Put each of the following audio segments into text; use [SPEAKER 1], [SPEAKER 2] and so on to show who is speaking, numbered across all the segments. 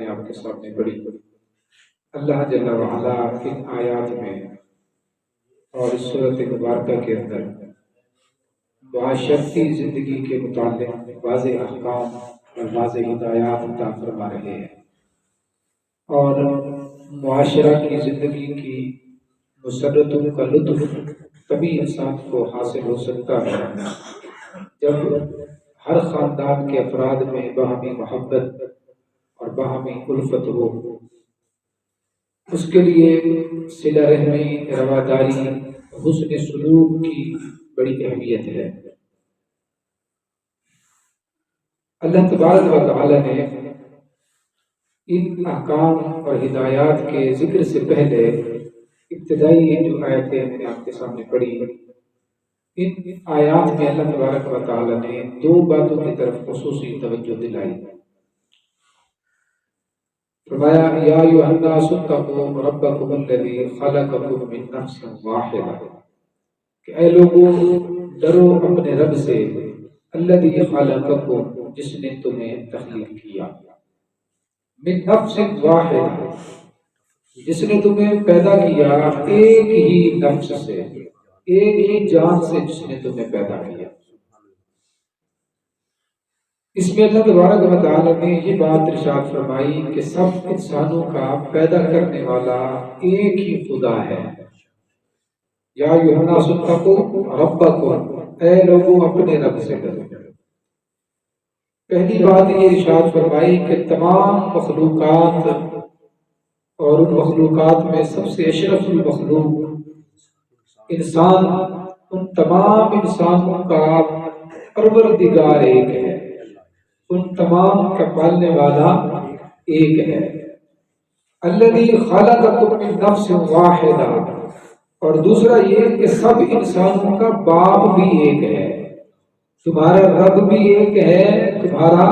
[SPEAKER 1] نے آپ کے سامنے پڑھی، اللہ جل وعلا ان آیات میں اور اس صورت مبارکہ کے اندر معاشرتی زندگی کے متعلق واضح احکام اور واضح ہدایات عطا فرما رہے ہیں، اور معاشرہ کی زندگی کی مسرتوں کا لطف تبھی انسان کو حاصل ہو سکتا ہے جب ہر خاندان کے افراد میں باہمی محبت اور باہمی الفت ہو۔ اس کے لیے صلہ رحمی، رواداری، حسن سلوک کی بڑی اہمیت ہے۔ اللہ تبارک و تعالی نے ان احکام اور ہدایات کے ذکر سے پہلے ابتدائی جو آیتیں میں نے آپ کے سامنے پڑھی، ان آیات میں اللہ تبارک و تعالی نے دو باتوں کی طرف خصوصی توجہ دلائی۔ فرمایا یا ایھا الناس اتقوا ربکم الذی خلقکم من نفس واحدہ، کہ اے لوگو ڈرو اپنے رب سے، الذی خلقکم، جس نے تمہیں تخلیق کیا، من نفس واحدہ، جس نے تمہیں پیدا کیا ایک ہی نفس سے، ایک ہی جان سے جس نے تمہیں پیدا کیا۔ اس میں اللہ تبارک و تعالی نے یہ بات ارشاد فرمائی کہ سب انسانوں کا پیدا کرنے والا ایک ہی خدا ہے۔ یا ایھا الناس اتقوا ربکم، اے لوگوں اپنے رب سے ڈرو۔ پہلی بات یہ ارشاد فرمائی کہ تمام مخلوقات اور ان مخلوقات میں سب سے اشرف المخلوق انسان، ان تمام انسانوں کا پروردگار ایک ہے، ان تمام کا پالنے والا ایک ہے۔ الذی خلقکم من نفس واحدہ، اور دوسرا یہ کہ سب انسانوں کا باپ بھی ایک ہے، تمہارا رب بھی ایک ہے، تمہارا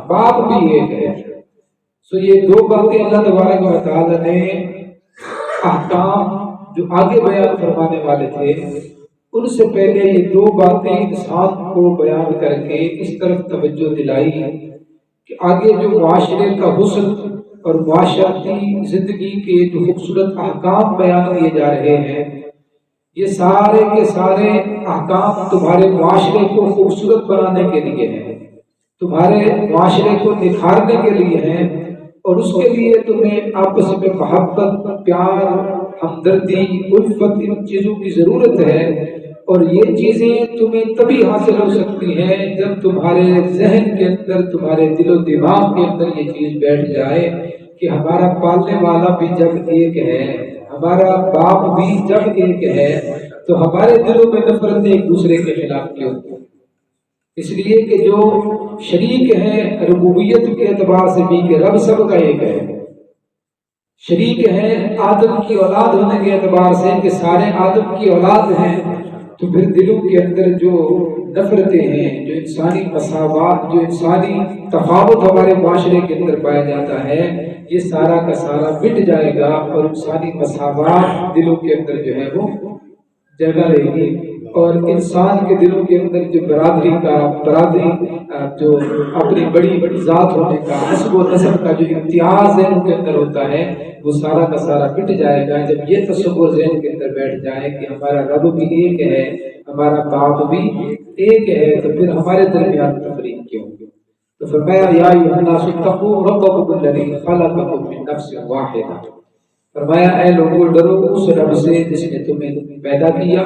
[SPEAKER 1] باپ بھی ایک ہے۔ سو یہ دو باتیں اللہ تبارک و تعالی نے احکام جو آگے بیان فرمانے والے تھے، ان سے پہلے یہ دو باتیں انسان کو بیان کر کے اس طرف توجہ دلائی کہ آگے جو معاشرے کا حسن اور معاشرتی زندگی کے جو خوبصورت احکام بیان کیے جا رہے ہیں، یہ سارے کے سارے احکام تمہارے معاشرے کو خوبصورت بنانے کے لیے ہیں، تمہارے معاشرے کو نکھارنے کے لیے ہیں، اور اس کے لیے تمہیں آپس میں محبت، پیار، ہمدردی، الفت، ان چیزوں کی ضرورت ہے۔ اور یہ چیزیں تمہیں تبھی حاصل ہو سکتی ہیں جب تمہارے ذہن کے اندر، تمہارے دل و دماغ کے اندر یہ چیز بیٹھ جائے کہ ہمارا پالنے والا بھی جب ایک ہے، ہمارا باپ بھی جب ایک ہے، تو ہمارے دلوں میں نفرتیں ایک دوسرے کے خلاف کیوں؟ اس لیے کہ جو شریک ہیں ربوبیت کے اعتبار سے بھی کہ رب سب کا ایک ہے، شریک ہیں آدم کی اولاد ہونے کے اعتبار سے کہ سارے آدم کی اولاد ہیں، تو پھر دلوں کے اندر جو نفرتیں ہیں، جو انسانی مساوات، جو انسانی تفاوت ہمارے معاشرے کے اندر پایا جاتا ہے، یہ سارا کا سارا مٹ جائے گا، اور انسانی مساوات دلوں کے اندر جو ہے وہ جگہ لے گی، اور انسان کے دلوں کے اندر جو برادری جو اپنی بڑی ذات ہونے کا، حسب و نسب کا جو امتیاز ذہن کے اندر ہوتا ہے، وہ سارا کا سارا مٹ جائے گا جب یہ تصور ذہن کے اندر بیٹھ جائے کہ ہمارا رب بھی ایک ہے، ہمارا باپ بھی ایک ہے، تو پھر ہمارے درمیان تفریق کیوں؟ تو فرمایا یا ایھا الناس اتقوا ربکم الذی خلقکم من نفس واحدہ، فرمایا اے لوگوں ڈرو اس رب سے جس نے تمہیں پیدا کیا،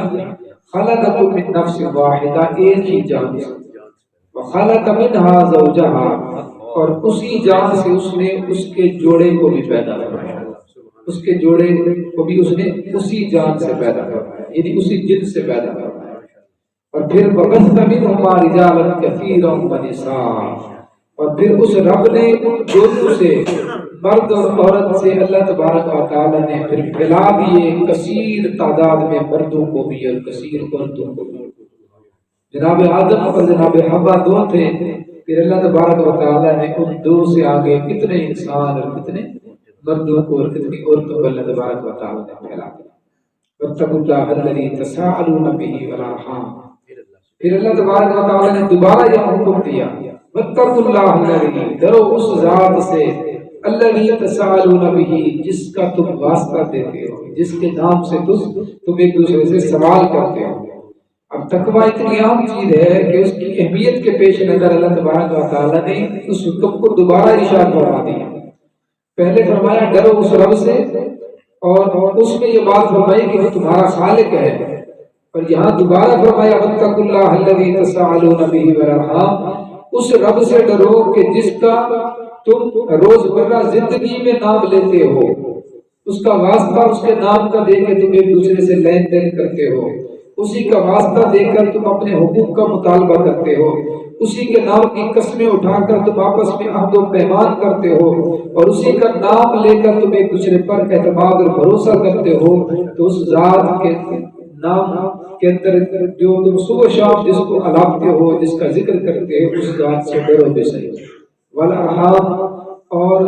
[SPEAKER 1] خلقکم من نفس واحدہ، ایک ہی جان سے، وخلق منہا زوجہا، اور اسی جان سے اس نے اس کے جوڑے کو بھی پیدا فرمایا، اس کے جوڑے کو بھی اس نے اسی جان سے پیدا فرمایا، یعنی اسی جن سے پیدا فرمایا، اور پھر وَبَثَّ مِنْهُمَا رِجَالًا كَثِيرًا وَنِسَاءً، اور پھر اس رب نے ان دونوں سے، مرد اور عورت سے، اللہ تبارک و تعالی نے پھر پھیلا دیے کثیر تعداد میں مردوں کو بھی اور کثیر عورتوں کو بھی۔ جناب آدم اور جناب حوا دو تھے، پھر اللہ تبارک و تعالی نے ان دو سے آگے کتنے انسان اور کتنے مردوں کو اور کتنی عورتوں کو اللہ تبارک و تعالی نے پھیلا دیا۔ وَاتَّقُوا اللَّهَ الَّذِي تَسَاءَلُونَ بِهِ وَالْأَرْحَامَ، پھر اللہ تبارک و تعالی نے دوبارہ یہ حکم دیا، وَاتَّقُوا اللَّهَ الَّذِي، ڈرو اس ذات سے، الذی تسألون بہ، جس کا تم واسطہ دیتے ہو، جس کے نام سے تم ایک دوسرے سے سوال کرتے ہو۔ اب تقویٰ اتنی عام چیز ہے کہ اس کی اہمیت کے پیش نظر اللہ تبارک و تعالیٰ نے اس حکم کو دوبارہ ارشاد فرما دیا۔ پہلے فرمایا ڈرو اس رب سے، اور اس میں یہ بات فرمائی کہ وہ تمہارا خالق ہے، اور یہاں دوبارہ فرمایا واتقوا اللہ الذی تسألون بہ والارحام، اس رب سے ڈرو کہ جس کا تم روزمرہ زندگی میں نام لیتے ہو، اس کا واسطہ اس کے نام کا دے کے تم ایک دوسرے سے لین دین کرتے ہو، اسی کا واسطہ دے کر تم اپنے حقوق کا مطالبہ کرتے ہو، اسی کے نام کی قسمیں اٹھا کر تم آپس میں عہد و پیمان کرتے ہو، اور اسی کا نام لے کر تم ایک دوسرے پر اعتماد اور بھروسہ کرتے ہو، تو اس ذات کے نام کے اندر جو تم صبح شام جس کو الاپتے ہو، جس کا ذکر کرتے ہو، اس ذات سے ڈرو بے صحیح۔ والارحام، اور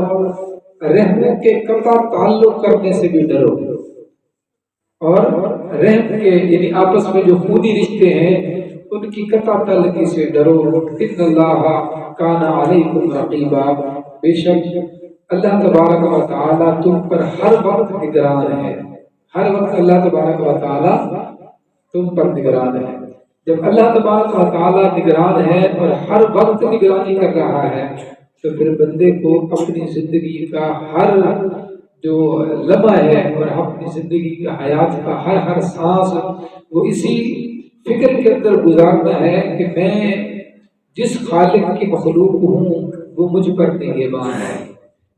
[SPEAKER 1] رحموں کے قطع تعلق کرنے سے بھی ڈرو، اور رحم کے یعنی آپس میں جو خونی رشتے ہیں ان کی قطع تعلقی سے ڈرو۔ ان اللہ کان علیکم رقیبا، بے شک اللہ تبارک و تعالی تم پر ہر وقت نگران ہے، ہر وقت اللہ تبارک و تعالی تم پر نگران ہے۔ جب اللہ تبارک و تعالی نگران ہے اور ہر وقت نگرانی کر رہا ہے تو پھر بندے کو اپنی زندگی کا ہر جو لمحہ ہے اور اپنی زندگی کا حیات کا ہر سانس وہ اسی فکر کے اندر گزارنا ہے کہ میں جس خالق کی مخلوق ہوں وہ مجھ پر نگہبان ہے،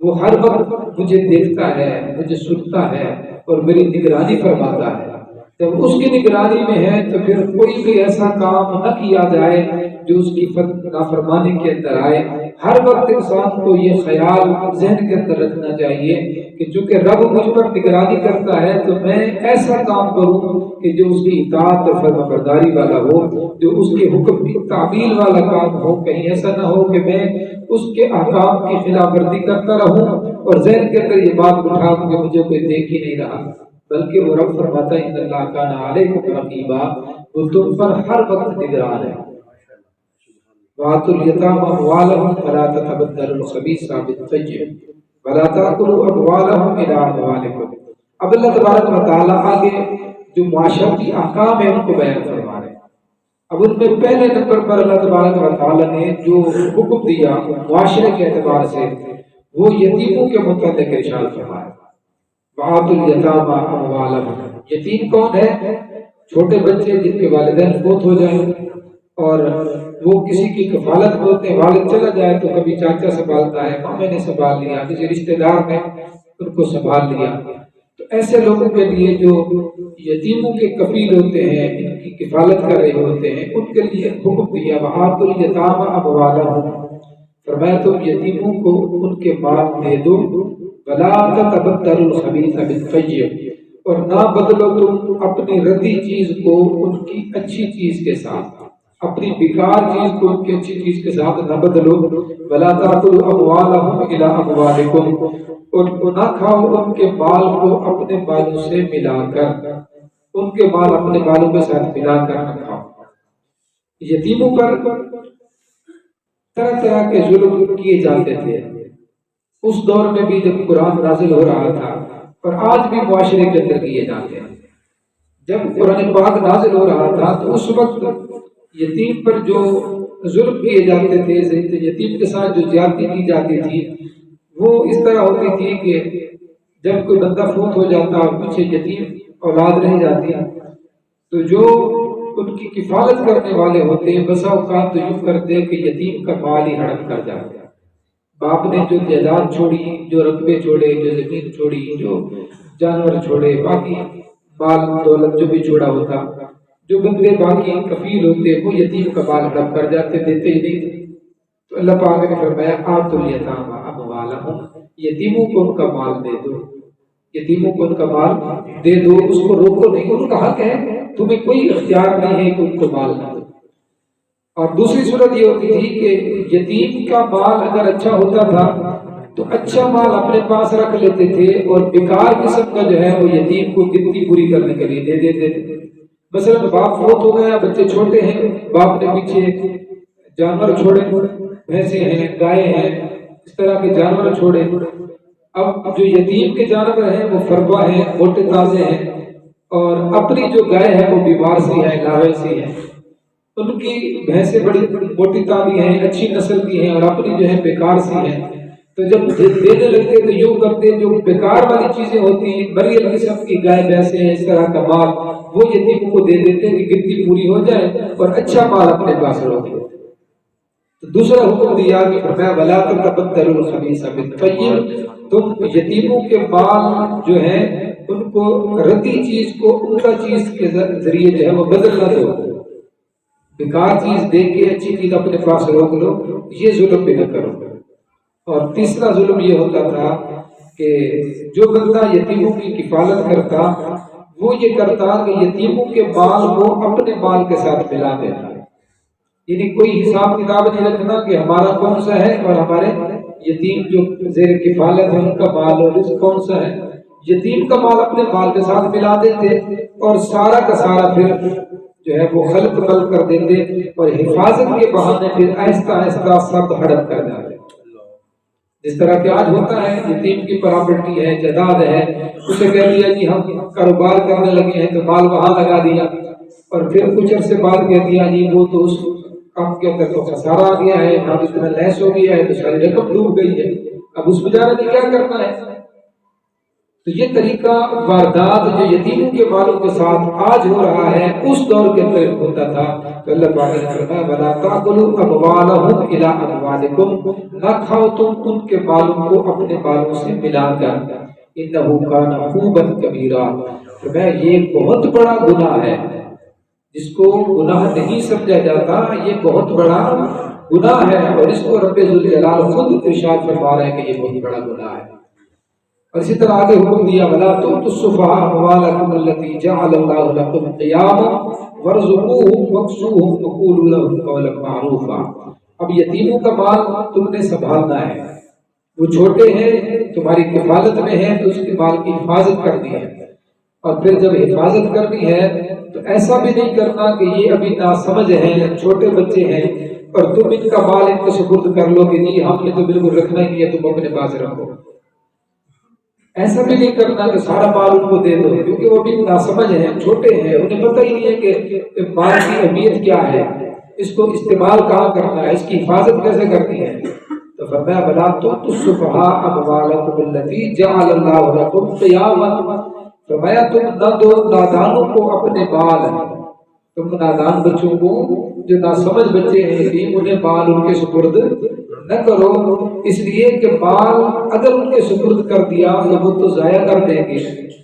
[SPEAKER 1] وہ ہر وقت مجھے دیکھتا ہے، مجھے سنتا ہے اور میری نگرانی فرماتا ہے۔ جب اس کی نگرانی میں ہے تو پھر کوئی بھی ایسا کام نہ کیا جائے جو اس کی نافرمانی کے اندر آئے۔ ہر وقت انسان کو یہ خیال ذہن کے اندر رکھنا چاہیے کہ چونکہ رب مجھ پر نگرانی کرتا ہے تو میں ایسا کام کروں کہ جو اس کی اطاعت اور فرمانبرداری والا ہو، جو اس کے حکم کی تعمیل والا کام ہو۔ کہیں ایسا نہ ہو کہ میں اس کے احکام کی خلاف ورزی کرتا رہوں اور ذہن کے اندر یہ بات بٹھا کہ مجھے کوئی دیکھ ہی نہیں رہا، بلکہ وہ رب فرماتا ہے ان اللہ کان علیکم رقیبا، وہ تم پر ہر وقت نگران ہے۔ وآتوا اليتامى أموالهم ولا تتبدلوا الخبيث بالطيب ولا تأكلوا أموالهم إلى أموالكم۔ اب اللہ تبارک و تعالیٰ آگے جو معاشرتی احکام ہیں ان کو بیان فرما رہے ہیں۔ اب ان میں پہلے نمبر پر اللہ تبارک و تعالیٰ نے جو حکم دیا معاشرے کے اعتبار سے وہ یتیموں کے متعلق ارشاد فرمایا۔ وآتوا اليتامى أموالهم، یتیم کون ہے؟ چھوٹے بچے جن کے والدین فوت ہو جائیں اور وہ کسی کی کفالت میں ہوتے ہیں، والد چلا جائے تو کبھی چاچا سنبھالتا ہے، مامے نے سنبھال لیا، کسی رشتہ دار نے ان کو سنبھال لیا، تو ایسے لوگوں کے لیے جو یتیموں کے کفیل ہوتے ہیں، ان کی کفالت کر رہے ہوتے ہیں، ان کے لیے حکم دیا وآتوا اليتامى أموالهم، فرمایا تم یتیموں کو ان کے مال دے دو، ولا تتبدلوا الخبيث بالطيب، اور نہ بدلو تم اپنی ردی چیز کو ان کی اچھی چیز کے ساتھ، اپنی بیکار چیز کو ان کی اچھی چیز کے ساتھ نہ بدلو۔ ولا تأكلوا أموالهم إلى أموالكم، اور نہ کھاؤ ان کے مال کو اپنے مالوں سے ملا کر، ان کے مال اپنے مالوں کے ساتھ ملا کر نہ کھاؤ۔ یتیموں پر طرح طرح کے ظلم کیے جاتے تھے اس دور میں بھی جب قرآن نازل ہو رہا تھا، اور آج بھی معاشرے کے اندر کیے جاتے ہیں۔ جب قرآن پاک نازل ہو رہا تھا تو اس وقت یتیم پر جو ظلم کیے جاتے تھے، یتیم کے ساتھ جو زیادتی کی جاتی تھی وہ اس طرح ہوتی تھی کہ جب کوئی بندہ فوت ہو جاتا اور پیچھے یتیم اولاد رہ جاتی تو جو ان کی کفالت کرنے والے ہوتے بسا اوقات تو یوں کرتے کہ یتیم کا مال ہی ہڑپ کر جاتے۔ باپ نے جو جائیداد چھوڑی، جو رقبے چھوڑے، جو زمین چھوڑی، جو جانور چھوڑے، باقی مال دولت جو بھی چھوڑا ہوتا، جو بندے باقی کفیل ہوتے وہ یتیم کا مال ہڑپ کر جاتے، دیتے ہی نہیں تھے۔ تو اللہ پاک نے فرمایا آتوا الیتامى أموالهم، یتیموں کو ان کا مال دے دو، یتیموں کو ان کا مال دے دو، اس کو روکو نہیں، ان کا حق ہے، تمہیں کوئی اختیار نہیں ہے کہ ان کو مال نہ دو۔ اور دوسری صورت یہ ہوتی تھی کہ یتیم کا مال اگر اچھا ہوتا تھا تو اچھا مال اپنے پاس رکھ لیتے تھے، اور بیکار قسم کا جو ہے وہ یتیم کو گنتی پوری کرنے کے لیے دے دیتے تھے۔ مثلا باپ فوت ہو گیا، بچے چھوٹے ہیں، باپ نے پیچھے جانور چھوڑے، بھینسیں ہیں، گائے ہیں، اس طرح کے جانور چھوڑے، اب جو یتیم کے جانور ہیں وہ فربا ہیں، موٹے تازے ہیں، اور اپنی جو گائے ہے وہ بیمار سی ہے، لاوے سی ہے، ان کی بھینسیں بڑی موٹی تازی ہیں، اچھی نسل کی ہیں، اور اپنی جو ہے بیکار سی ہیں، تو جب دینے لگتے تو یوں کرتے جو بیکار والی چیزیں ہوتی ہیں، بڑی قسم کی گائے بھینسیں ہیں، اس طرح کا مال وہ یتیموں کو دے دیتے کہ گنتی پوری ہو جائے اور اچھا مال اپنے پاس رکھو۔ تو دوسرا حکم دیا کہ فرمایا ولا تتبدلوا الخبیث بالطیب، تم یتیموں کے مال جو ہیں ان کو ردی چیز کو عمدہ چیز کے ذریعے جو ہے وہ بدل نہ دو، بیکار چیز دے کے اچھی چیز اپنے پاس روک لو، یہ ظلم بھی نہ کرو۔ اور تیسرا ظلم یہ ہوتا تھا کہ جو بندہ یتیموں کی کفالت کرتا وہ یہ کرتا کہ یتیموں کے مال کو اپنے مال کے ساتھ ملا دیتا، یعنی کوئی حساب کتاب نہیں رکھنا کہ ہمارا کون سا ہے اور ہمارے یتیم جو زیر کفالت ہے ان کا مال اور رزق کون سا ہے، یتیم کا مال اپنے مال کے ساتھ ملا دیتے اور سارا کا سارا پھر جو ہے وہ خلط مل کر دیتے اور حفاظت کے بہانے پھر آہستہ آہستہ سب ہڑپ کر جاتے۔ جس طرح کہ آج ہوتا ہے، یتیم کی پراپرٹی ہے، جائیداد ہے، اسے کہہ دیا کہ ہم کاروبار کرنے لگے ہیں تو مال وہاں لگا دیا، اور پھر کچھ عرصے بعد کہہ دیا جی وہ تو اس کام کے اندر تو خسارہ آ گیا ہے، اب اتنا لیس ہو گیا ہے تو ساری رقم ڈوب گئی ہے، اب اس بیچارے نے کیا کرنا ہے۔ تو یہ طریقہ واردات جو یتیموں کے مالوں کے ساتھ آج ہو رہا ہے اس دور کے اندر ہوتا تھا۔ تو اللہ پاک نے فرمایا وَلَا تَأْكُلُوا أَمْوَالَهُمْ إِلَىٰ أَمْوَالِكُمْ، نہ کھاؤ تم ان کے مالوں کو اپنے مالوں سے ملا کر، إِنَّهُ كَانَ حُوبًا كَبِيرًا، فرمایا یہ بہت بڑا گناہ ہے، جس کو گناہ نہیں سمجھا جاتا یہ بہت بڑا گناہ ہے، اور اس کو رب ذوالجلال خود ارشاد فرما رہے ہیں کہ یہ بہت بڑا گناہ ہے۔ اور اسی طرح آگے حکم دیا وَلَا تُؤْتُوا السُّفَهَاءَ أَمْوَالَكُمُ الَّتِي جَعَلَ اللَّهُ لَكُمْ قِيَامًا وَارْزُقُوهُمْ وَاكْسُوهُمْ وَقُولُوا لَهُمْ قَوْلًا مَّعْرُوفًا۔ اب یتیموں کا مال تم نے سنبھالنا ہے، وہ چھوٹے ہیں تمہاری کفالت میں ہیں تو اس کے مال کی حفاظت کرنی ہے، اور پھر جب حفاظت کرنی ہے تو ایسا بھی نہیں کرنا کہ یہ ابھی ناسمجھ ہیں، چھوٹے بچے ہیں اور تم ان کا مال ان کو سپرد کر لو کہ نہیں ہم نے تو بالکل رکھنا ہی نہیں ہے، تم اپنے پاس رکھو۔ ایسا بھی نہیں کرنا کہ سارا مال ان کو دے دو، کیونکہ وہ بھی ناسمجھ ہیں، چھوٹے ہیں، انہیں پتہ ہی نہیں ہے کہ مال کی اہمیت کیا ہے، اس کو استعمال کہاں کرنا ہے، اس کی حفاظت کیسے کرنی ہے۔ تو فرمایا وَلَا تُؤْتُوا السُّفَهَاءَ أَمْوَالَكُمُ الَّتِي جَعَلَ اللَّهُ لَكُمْ قِيَامًا، فرمایا تم نہ دو نادانوں کو اپنے مال، تم نادان بچوں کو جو ناسمجھ بچے ہیں یتیم انہیں مال ان کے سپرد نہ کرو، اس لیے کہ مال اگر ان کے سپرد کر دیا تو وہ تو ضائع کر دیں گے،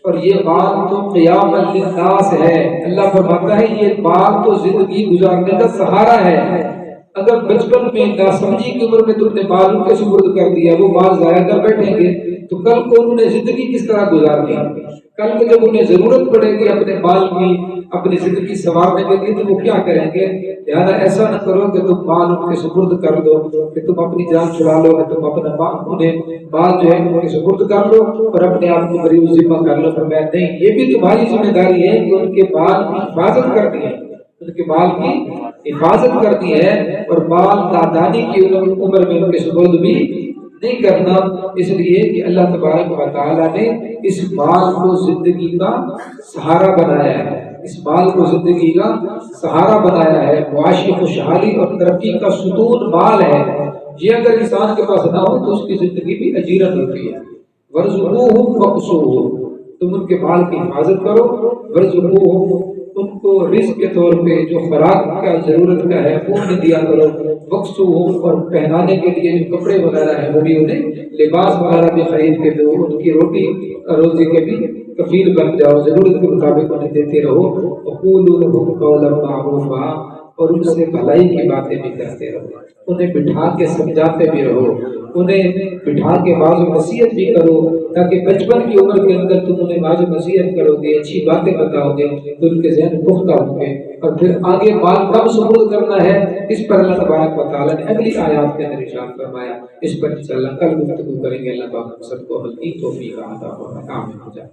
[SPEAKER 1] اور یہ مال تو قیام للناس ہے، اللہ فرماتا ہے یہ مال تو زندگی گزارنے کا سہارا ہے۔ اگر بچپن میں ناسمجھی کی عمر میں تم نے مال ان کے سپرد کر دیا، وہ مال ضائع کر بیٹھیں گے تو کل کو انہوں نے زندگی کس طرح گزارنی، کل کو جب انہیں ضرورت پڑے گی اپنے مال کی، اپنی زندگی سنوارنے کے لیے تو وہ کیا کریں گے۔ لہٰذا ایسا نہ کرو کہ تم مال ان کے سپرد کر دو، کہ تم اپنی جان چھڑا لو، کہ تم اپنا انہیں مال جو ہے ان کے سپرد کر لو اور اپنے آپ کو بری ذمہ کر لو۔ فرمایا نہیں، یہ بھی تمہاری ذمہ داری ہے کہ ان کے مال کی حفاظت کرنی ہے، ان کے مال کی حفاظت کرنی ہے، اور مال نادانی کی عمر میں ان کے سپرد بھی نہیں کرنا، اس لیے کہ اللہ تبارک و تعالیٰ نے اس مال کو زندگی کا سہارا بنایا ہے، اس مال کو زندگی کا سہارا بنایا ہے، معاشی خوشحالی اور ترقی کا ستون مال ہے۔ یہ اگر انسان کے پاس نہ ہو تو اس کی زندگی بھی اجیرت ہوتی ہے۔ وَارْزُقُوهُمْ وَاقْسُوهُمْ، تم ان کے مال کی حفاظت کرو، وَارْزُقُوهُمْ، ان کو رزق کے طور پہ جو خوراک کا ضرورت کا ہے وہ انہیں دیا کرو، وَاقْسُوهُمْ، اور پہنانے کے لیے جو کپڑے وغیرہ ہیں وہ بھی انہیں لباس وغیرہ بھی خرید کے دو، ان کی روٹی روزی کے بھی کفیل بن جاؤ، ضرورت کے مطابق انہیں دیتے رہو۔ وَقُولُوا لَهُمْ قَوْلًا مَّعْرُوفًا، اور ان سے بھلائی کی باتیں بھی کرتے رہو، انہیں بٹھا کے سمجھاتے بھی رہو، انہیں بٹھا کے واعظ و نصیحت بھی کرو، تاکہ بچپن کی عمر کے اندر تم انہیں واعظ و نصیحت کرو گے، اچھی باتیں بتاؤ گے تو ان کے ذہن پختہ ہوں گے، اور پھر آگے مال کب سپرد کرنا ہے اس پر اللہ تبارک و تعالیٰ نے اگلی آیات کے اندر ارشاد فرمایا۔ اس پر انشاءاللہ کل گفتگو کریں گے۔ اللہ پاک ہم سب کو عمل کی توفیق عطا فرمائے، آمین۔